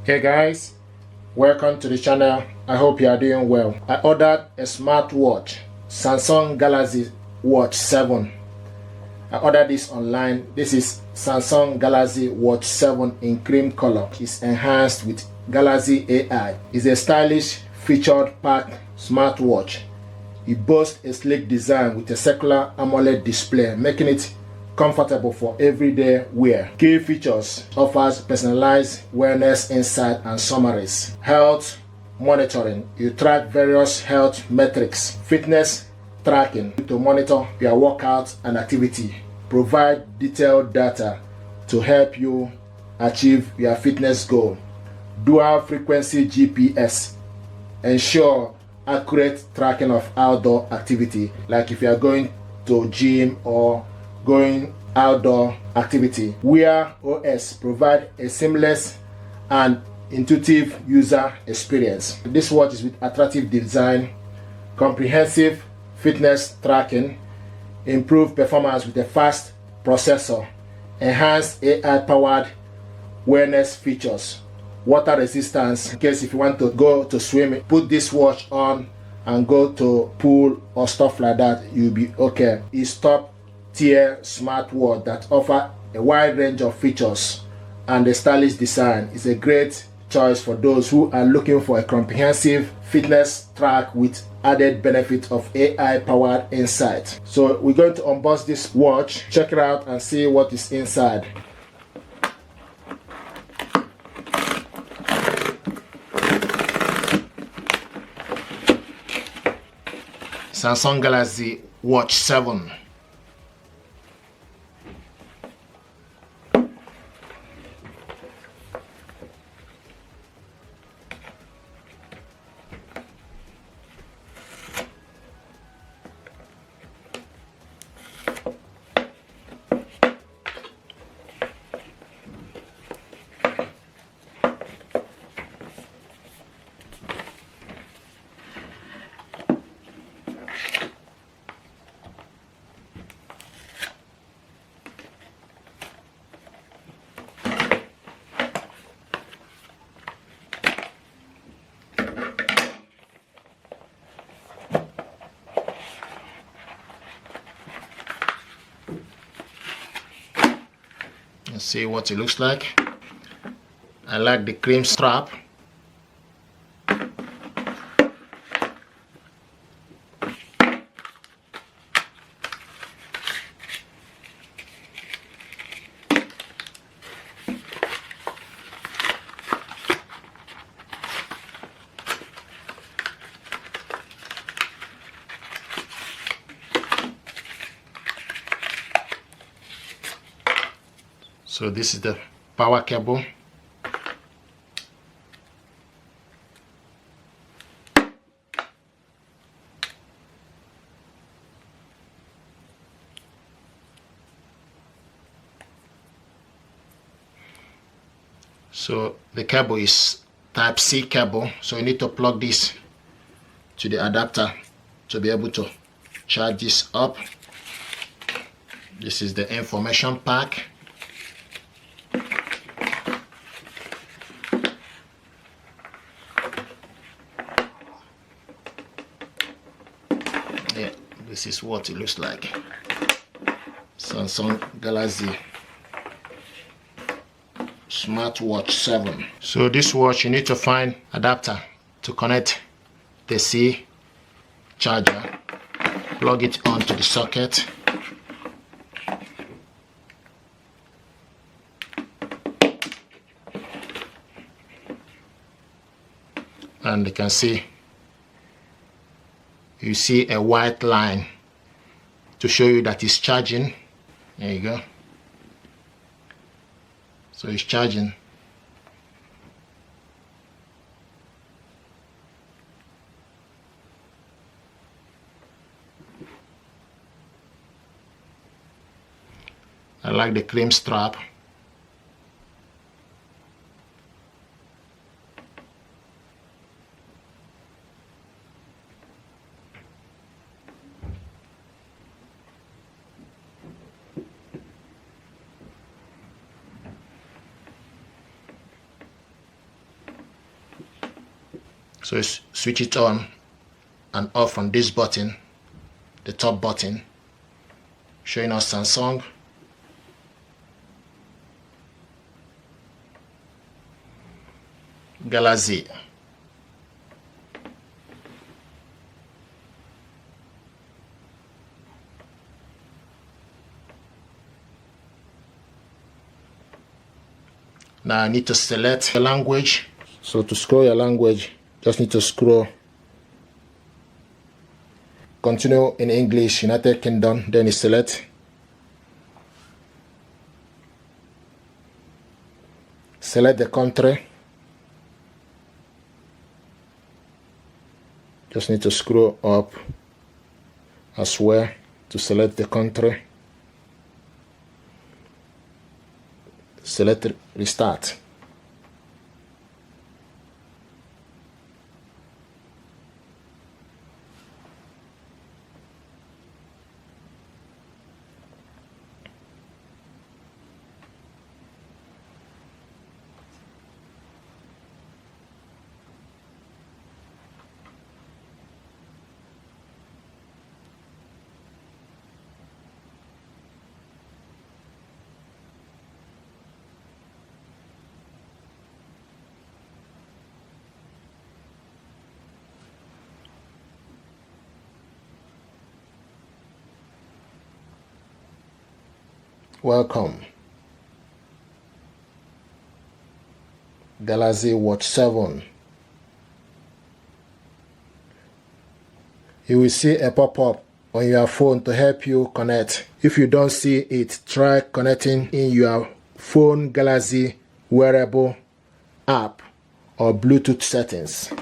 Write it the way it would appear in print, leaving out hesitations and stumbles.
Hey guys, welcome to the channel. I hope you are doing well. I ordered a smartwatch, Samsung Galaxy Watch 7. I ordered this online. This is Samsung Galaxy Watch 7 in cream color. It's enhanced with Galaxy AI. It's a stylish featured packed smartwatch. It boasts a sleek design with a circular AMOLED display, making it comfortable for everyday wear. Key features: offers personalized wellness insight and summaries. Health monitoring: you track various health metrics. Fitness tracking to monitor your workout and activity. Provide detailed data to help you achieve your fitness goal. Dual frequency GPS: ensure accurate tracking of outdoor activity, like if you are going to gym or going outdoor activity. Wear OS: provide a seamless and intuitive user experience. This watch is with attractive design, comprehensive fitness tracking, improved performance with a fast processor, enhanced AI-powered wellness features, water resistance in case if you want to go to swim. Put this watch on and go to pool or stuff like that, you'll be okay. It's top tier smartwatch that offer a wide range of features and a stylish design. Is a great choice for those who are looking for a comprehensive fitness track with added benefit of AI powered insight. So we're going to unbox this watch, check it out and see what is inside. Samsung Galaxy Watch 7. Let's see what it looks like. I like the cream strap. So this is the power cable. So the cable is type C cable, so you need to plug this to the adapter to be able to charge this up. This is the information pack. Yeah, this is what it looks like. Samsung Galaxy Smartwatch 7. So this watch, you need to find adapter to connect the C charger, plug it onto the socket, and you can see, you see a white line to show you that it's charging. There you go. So it's charging. I like the cream strap. So switch it on and off on this button, the top button, showing us Samsung. Galaxy. Now I need to select the language. So to scroll your language, just need to scroll. Continue in English, United Kingdom, then you select. Select the country. Just need to scroll up as well to select the country. Select restart. Welcome. Galaxy Watch 7. You will see a pop-up on your phone to help you connect. If you don't see it, try connecting in your phone Galaxy wearable app or Bluetooth settings.